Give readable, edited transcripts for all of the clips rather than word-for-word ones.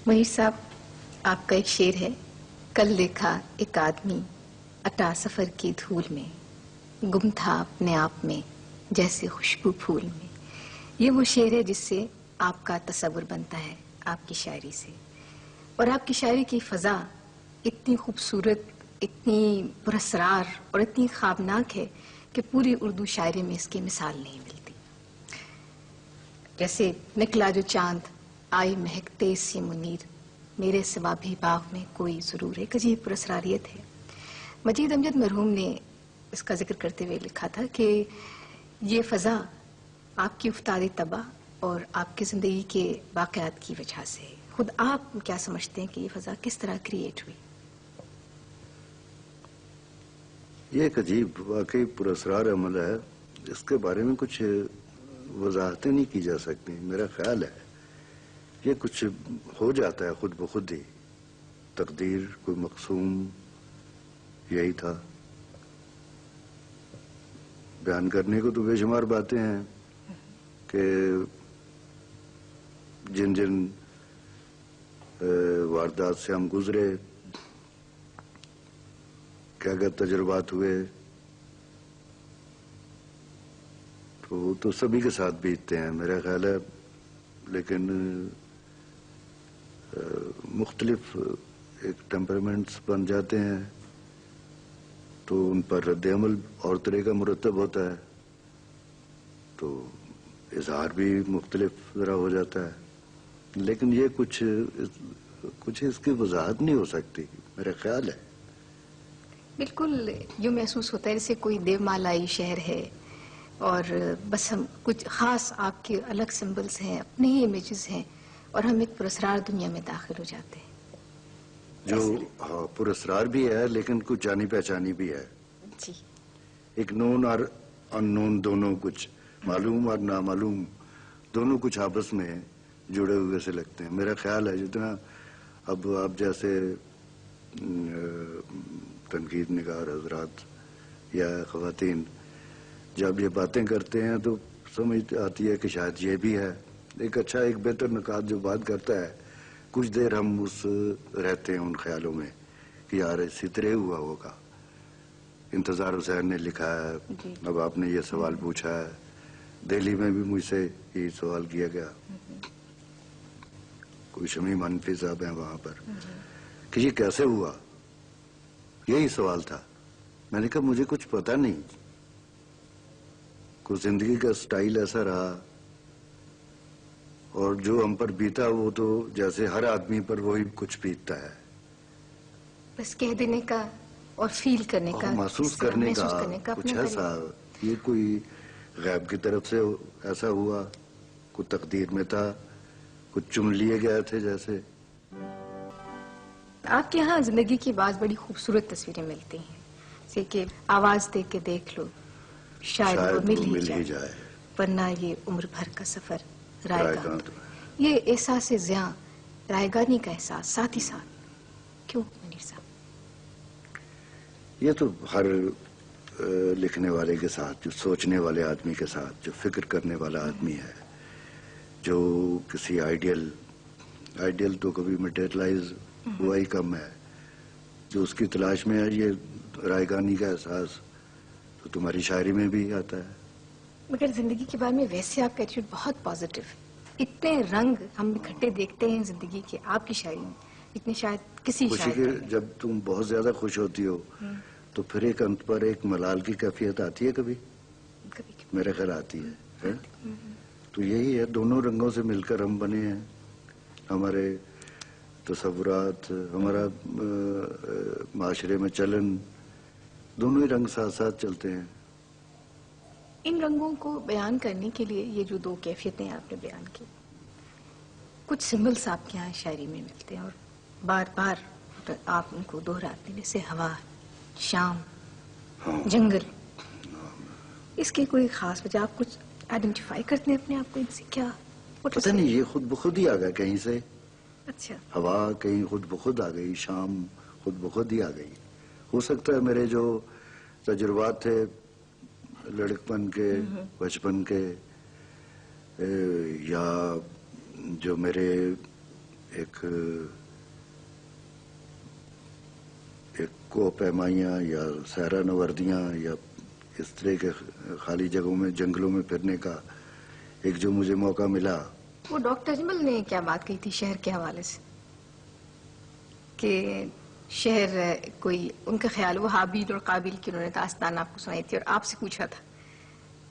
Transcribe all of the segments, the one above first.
مہیر صاحب، آپ کا ایک شعر ہے، کل دیکھا ایک آدمی اٹا سفر کی دھول میں، گم تھا اپنے آپ میں جیسے خوشبو پھول میں. یہ وہ شعر ہے جس سے آپ کا تصور بنتا ہے آپ کی شاعری سے، اور آپ کی شاعری کی فضا اتنی خوبصورت، اتنی پراسرار اور اتنی خوابناک ہے کہ پوری اردو شاعری میں اس کی مثال نہیں ملتی. جیسے نکلا جو چاند آئی مہکتے سی منیر، میرے سوا بھی باغ میں کوئی ضرور. ایک عجیب پراسراریت ہے. مجید امجد مرحوم نے اس کا ذکر کرتے ہوئے لکھا تھا کہ یہ فضا آپ کی افتادی طبع اور آپ کی زندگی کے واقعات کی وجہ سے ہے. خود آپ کیا سمجھتے ہیں کہ یہ فضا کس طرح کریٹ ہوئی؟ یہ ایک عجیب واقعی پراسرار عمل ہے. اس کے بارے میں کچھ وضاحتیں نہیں کی جا سکتی. میرا خیال ہے یہ کچھ ہو جاتا ہے خود بخود ہی. تقدیر کوئی مقسوم یہی تھا. بیان کرنے کو تو بے شمار باتیں ہیں کہ جن جن واردات سے ہم گزرے، کیا کیا تجربات ہوئے، تو وہ تو سبھی کے ساتھ بیتتے ہیں میرا خیال ہے. لیکن مختلف ایک ٹیمپرامنٹس بن جاتے ہیں تو ان پر رد عمل اور طرح کا مرتب ہوتا ہے، تو اظہار بھی مختلف ذرا ہو جاتا ہے. لیکن یہ کچھ اس کی وضاحت نہیں ہو سکتی میرا خیال ہے. بالکل یوں محسوس ہوتا ہے جیسے کوئی دیومالائی شہر ہے اور بس ہم کچھ خاص آپ کے الگ سمبلز ہیں، اپنے ہی امیجز ہیں، اور ہم ایک پراسرار دنیا میں داخل ہو جاتے ہیں. جو پراسرار بھی ہے لیکن کچھ جانی پہچانی بھی ہے. جی، ایک نون اور ان نون دونوں، کچھ معلوم اور نامعلوم دونوں کچھ آپس میں جڑے ہوئے سے لگتے ہیں. میرا خیال ہے جتنا اب آپ جیسے تنقید نگار حضرات یا خواتین جب یہ باتیں کرتے ہیں تو سمجھ آتی ہے کہ شاید یہ بھی ہے. ایک اچھا، ایک بہتر نکات جو بات کرتا ہے، کچھ دیر ہم رہتے ہیں ان خیالوں میں کہ یار اسی طرح ہوا ہوگا. انتظار حسین نے لکھا ہے. اب آپ نے یہ سوال پوچھا ہے، دہلی میں بھی مجھ سے یہ سوال کیا گیا. کوئی شمیم حنفی صاحب ہیں وہاں پر کہ یہ کیسے ہوا، یہی سوال تھا. میں نے کہا مجھے کچھ پتہ نہیں، کوئی زندگی کا سٹائل ایسا رہا اور جو ہم پر بیتا وہ تو جیسے ہر آدمی پر وہی کچھ بیتتا ہے. بس کہہ دینے کا اور فیل کرنے کا، محسوس کرنے کا کچھ اپنا ایسا. یہ کوئی غیب کی طرف سے ایسا ہوا، کوئی تقدیر میں تھا، کچھ چن لیے گئے تھے جیسے. آپ کے ہاں زندگی کی بعض بڑی خوبصورت تصویریں ملتی ہیں، جیسے کہ آواز دے کے دیکھ لو، شاید وہ مل ہی جائے، ورنہ یہ عمر بھر کا سفر رائے گاں. یہ احساس زیاں، رائے گانی کا احساس ساتھ ہی ساتھ کیوں منیر صاحب؟ یہ تو ہر لکھنے والے کے ساتھ، جو سوچنے والے آدمی کے ساتھ، جو فکر کرنے والا آدمی ہے، جو کسی آئیڈیل تو کبھی مٹیریلائز ہوا ہی کم ہے، جو اس کی تلاش میں ہے، یہ رائے گانی کا احساس تو تمہاری شاعری میں بھی آتا ہے. مگر زندگی کے بارے میں ویسے آپ کا ایٹیٹیوڈ بہت پازیٹیو ہے. اتنے رنگ ہم اکٹھے دیکھتے ہیں زندگی کے آپ کی شاعری میں، اتنے شاید کسی خوشی کے جب تم بہت زیادہ خوش ہوتی ہو تو پھر ایک انت پر ایک ملال کی کیفیت آتی ہے کبھی میرے خیال آتی ہے. تو یہی ہے، دونوں رنگوں سے مل کر ہم بنے ہیں. ہمارے تصورات، ہمارا معاشرے میں چلن، دونوں ہی رنگ ساتھ ساتھ چلتے ہیں. ان رنگوں کو بیان کرنے کے لیے یہ جو دو کیفیتیں آپ نے بیان کی، کچھ سمبلس آپ کے یہاں شاعری میں ملتے ہیں اور بار بار آپ ان کو دہراتے ہیں، جیسے ہوا، شام، جنگل. اس کی کوئی خاص وجہ، آپ کچھ آئیڈینٹیفائی کرتے ہیں اپنے آپ کو ان سے؟ کیا پتہ نہیں، یہ خود بخود ہی آ گیا کہیں سے. اچھا، ہوا کہیں خود بخود آ گئی، شام خود بخود ہی آ گئی. ہو سکتا ہے میرے جو تجربات تھے لڑکپن کے، بچپن کے، یا جو میرے ایک کو پیمائیاں یا سیرہ نوردیاں یا اس طرح کے خالی جگہوں میں جنگلوں میں پھرنے کا ایک جو مجھے موقع ملا. وہ ڈاکٹر اجمل نے کیا بات کہی تھی شہر کے حوالے سے کہ شہر کوئی ان کا خیال وہ حابیل اور قابیل کی انہوں نے داستان آپ کو سنائی تھی اور آپ سے پوچھا تھا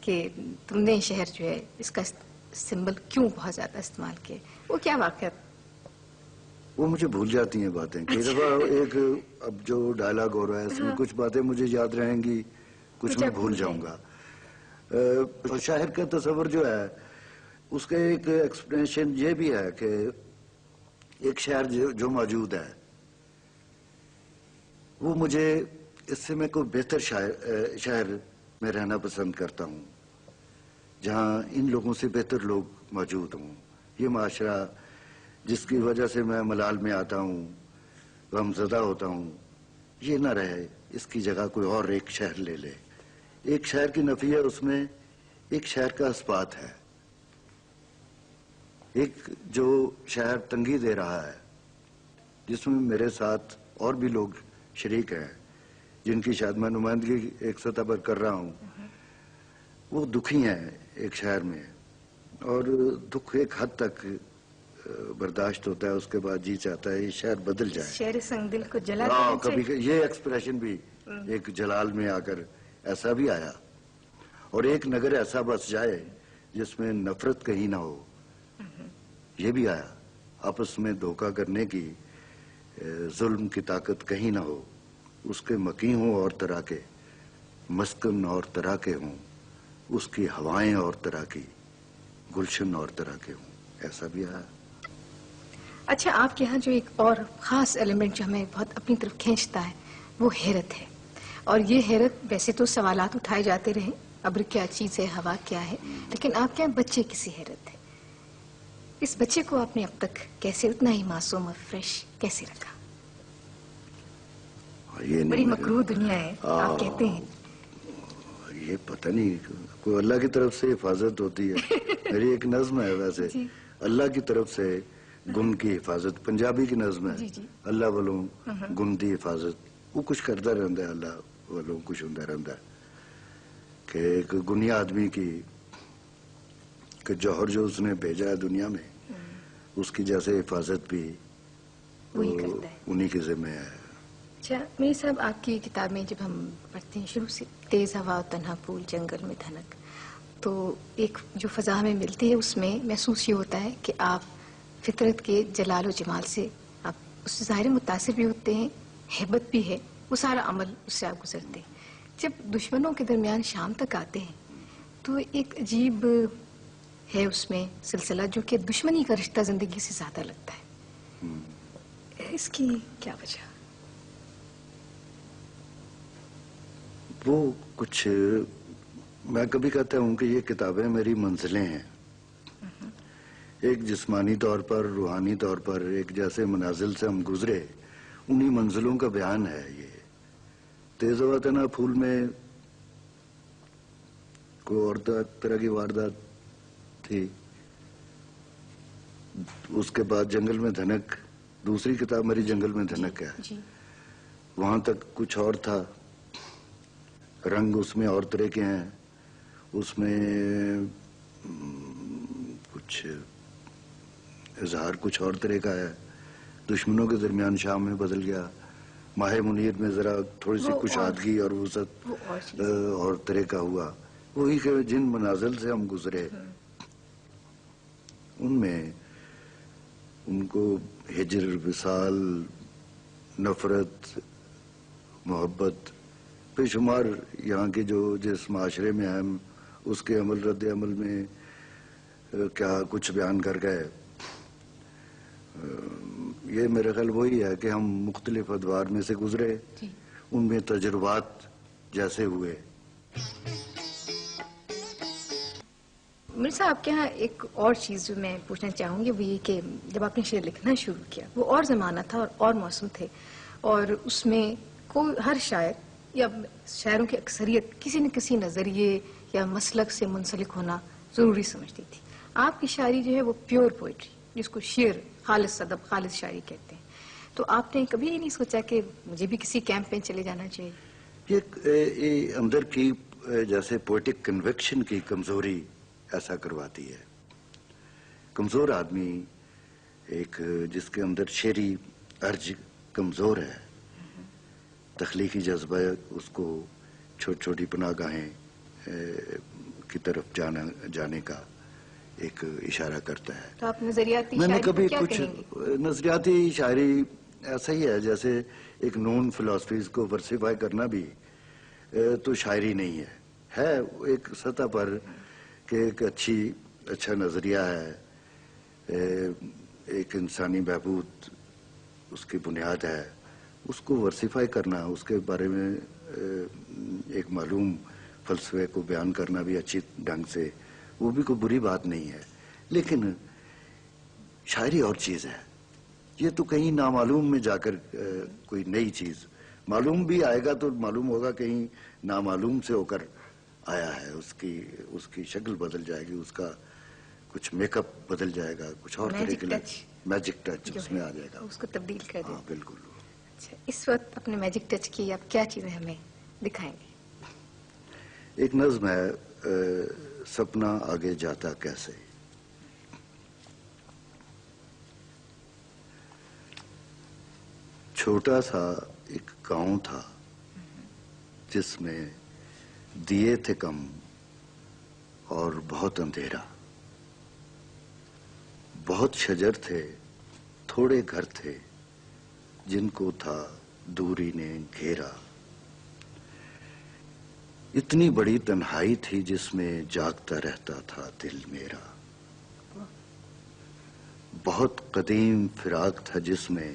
کہ تم نے شہر جو ہے اس کا سمبل کیوں بہت زیادہ استعمال کیا؟ وہ کیا واقعہ؟ وہ مجھے بھول جاتی ہیں باتیں. کئی دفعہ ایک اب جو ڈائلاگ ہو رہا ہے اس میں کچھ باتیں مجھے یاد رہیں گی, کچھ میں بھول جاؤں گا. شاعر کا تصور جو ہے اس کا ایک ایکسپلینیشن یہ بھی ہے کہ ایک شہر جو موجود ہے وہ مجھے اس سے میں کوئی بہتر شہر میں رہنا پسند کرتا ہوں جہاں ان لوگوں سے بہتر لوگ موجود ہوں. یہ معاشرہ جس کی وجہ سے میں ملال میں آتا ہوں, غمزدہ ہوتا ہوں, یہ نہ رہے, اس کی جگہ کوئی اور ایک شہر لے لے. ایک شہر کی نفی ہے اس میں, ایک شہر کا اثبات ہے. ایک جو شہر تنگی دے رہا ہے جس میں میرے ساتھ اور بھی لوگ شریک ہیں جن کی شاید میں نمائندگی ایک سطح پر کر رہا ہوں, وہ دکھی ہیں ایک شہر میں, اور دکھ ایک حد تک برداشت ہوتا ہے, اس کے بعد جی چاہتا ہے یہ شہر بدل جائے. شہر سنگ دل کو جلا دینا کبھی یہ ایکسپریشن بھی ایک جلال میں آ کر ایسا بھی آیا, اور ایک نگر ایسا بس جائے جس میں نفرت کہیں نہ ہو, یہ بھی آیا. آپس میں دھوکہ کرنے کی, ظلم کی طاقت کہیں نہ ہو, اس کے مکی ہوں اور طرح کے, مسکن اور طرح کے ہوں, اس کی ہوائیں اور طرح کی, گلشن اور طرح کے ہوں, ایسا بھی آیا. اچھا, آپ کے یہاں جو ایک اور خاص ایلیمنٹ جو ہمیں بہت اپنی طرف کھینچتا ہے وہ حیرت ہے, اور یہ حیرت ویسے تو سوالات اٹھائے جاتے رہے, ابر کیا چیز ہے, ہوا کیا ہے, لیکن آپ کے یہاں بچے کسی حیرت ہے. اس بچے کو آپ نے اب تک کیسے اتنا ہی معصوم اور فریش کیسے رکھا؟ بڑی مکروہ دنیا ہے آپ کہتے ہیں. یہ پتہ نہیں, کوئی اللہ کی طرف سے حفاظت ہوتی ہے. میری ایک نظم ہے ویسے, اللہ کی طرف سے گن کی حفاظت, پنجابی کی نظم ہے, اللہ والوں گن دی حفاظت. وہ کچھ کرتا رہتا ہے, اللہ والوں کچھ ہوتا رہتا ہے کہ ایک گنیا آدمی کی کہ جوہر جو اس نے بھیجا ہے دنیا میں, اس کی جیسے حفاظت بھی انہی کے ذمہ ہے. اچھا میری صاحب, آپ کی کتاب میں جب ہم پڑھتے ہیں شروع سے تیز ہوا تنہا پھول جنگل میں دھنک, تو ایک جو فضا ہمیں ملتی ہے اس میں محسوس یہ ہوتا ہے کہ آپ فطرت کے جلال و جمال سے آپ اس سے ظاہر متاثر بھی ہوتے ہیں, ہیبت بھی ہے, وہ سارا عمل اس سے آپ گزرتے ہیں. جب دشمنوں کے درمیان شام تک آتے ہیں تو ایک عجیب ہے اس میں سلسلہ جو کہ دشمنی کا رشتہ زندگی سے زیادہ لگتا ہے. اس کی کیا وجہ؟ وہ کچھ میں کبھی کہتا ہوں کہ یہ کتابیں میری منزلیں ہیں. ایک جسمانی طور پر, روحانی طور پر ایک جیسے منازل سے ہم گزرے, انہی منزلوں کا بیان ہے. یہ تیز ہوا تنہا پھول میں کوئی اور طرح کی واردات تھی, اس کے بعد جنگل میں دھنک, دوسری کتاب میری جنگل میں دھنک ہے, وہاں تک کچھ اور تھا, رنگ اس میں اور طرح کے ہیں, اس میں کچھ اظہار کچھ اور طرح کا ہے. دشمنوں کے درمیان شام میں بدل گیا, ماہ منیر میں ذرا تھوڑی سی کشادگی اور وسعت اور طرح کا ہوا. وہی کہ جن منازل سے ہم گزرے ان میں ان کو ہجر, وصال, نفرت, محبت, بے شمار یہاں کے جو جس معاشرے میں ہم اس کے عمل رد عمل میں کیا کچھ بیان کر گئے. یہ میرا خیال وہی ہے کہ ہم مختلف ادوار میں سے گزرے, ان میں تجربات جیسے ہوئے. مرزا آپ کے یہاں ایک اور چیز جو میں پوچھنا چاہوں گی وہ یہ کہ جب آپ نے شعر لکھنا شروع کیا وہ اور زمانہ تھا اور موسم تھے, اور اس میں کوئی ہر شاعر یا شاعروں کی اکثریت کسی نہ کسی نظریے یا مسلک سے منسلک ہونا ضروری سمجھتی تھی. آپ کی شاعری جو ہے وہ پیور پوئٹری, جس کو شعر خالص ادب، خالص شاعری کہتے ہیں. تو آپ نے کبھی یہ نہیں سوچا کہ مجھے بھی کسی کیمپ میں چلے جانا چاہیے؟ یہ اندر کی جیسے پوئٹک کنوکشن کی کمزوری ایسا کرواتی ہے. کمزور آدمی ایک جس کے اندر شعری ارج کمزور ہے، تخلیقی جذبہ اس کو چھوٹی چھوٹی پناہ گاہیں کی طرف جانے کا ایک اشارہ کرتا ہے. تو آپ نظریاتی میں نے شاعری کبھی کو کیا کچھ کہیں گے؟ نظریاتی شاعری ایسا ہی ہے جیسے ایک نون فلاسفیز کو ورسیفائی کرنا بھی تو شاعری نہیں ہے ایک سطح پر کہ ایک اچھا نظریہ ہے، ایک انسانی بہبود اس کی بنیاد ہے، اس کو ورسیفائی کرنا، اس کے بارے میں ایک معلوم فلسفے کو بیان کرنا بھی اچھی ڈھنگ سے، وہ بھی کوئی بری بات نہیں ہے. لیکن شاعری اور چیز ہے، یہ تو کہیں نامعلوم میں جا کر کوئی نئی چیز معلوم بھی آئے گا تو معلوم ہوگا کہیں نامعلوم سے ہو کر آیا ہے، اس کی شکل بدل جائے گی، اس کا کچھ میک اپ بدل جائے گا، کچھ اور طرح کے میجک ٹچ اس میں آ جائے گا، اس کو تبدیل کر دیں. ہاں بالکل. اچھا، اس وقت اپنے میجک ٹچ کی آپ کیا چیزیں ہمیں دکھائیں گے؟ ایک نظم ہے سپنا آگے جاتا کیسے. چھوٹا سا ایک گاؤں تھا جس میں دیے تھے کم اور بہت اندھیرا، بہت شجر تھے، تھوڑے گھر تھے جن کو تھا دوری نے گھیرا. اتنی بڑی تنہائی تھی جس میں جاگتا رہتا تھا دل میرا. بہت قدیم فراق تھا جس میں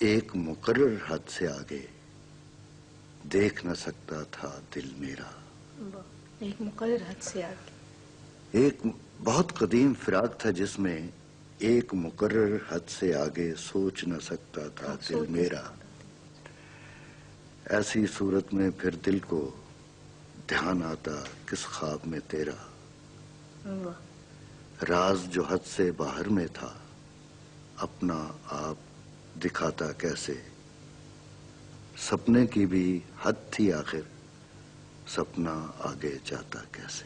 ایک مقرر حد سے آگے دیکھ نہ سکتا تھا دل میرا. ایک مقرر حد سے آگے. ایک بہت قدیم فراق تھا جس میں ایک مقرر حد سے آگے سوچ نہ سکتا تھا دل میرا. ایسی صورت میں پھر دل کو دھیان آتا کس خواب میں تیرا. راز جو حد سے باہر میں تھا اپنا آپ دکھاتا کیسے. سپنے کی بھی حد تھی آخر، سپنا آگے جاتا کیسے.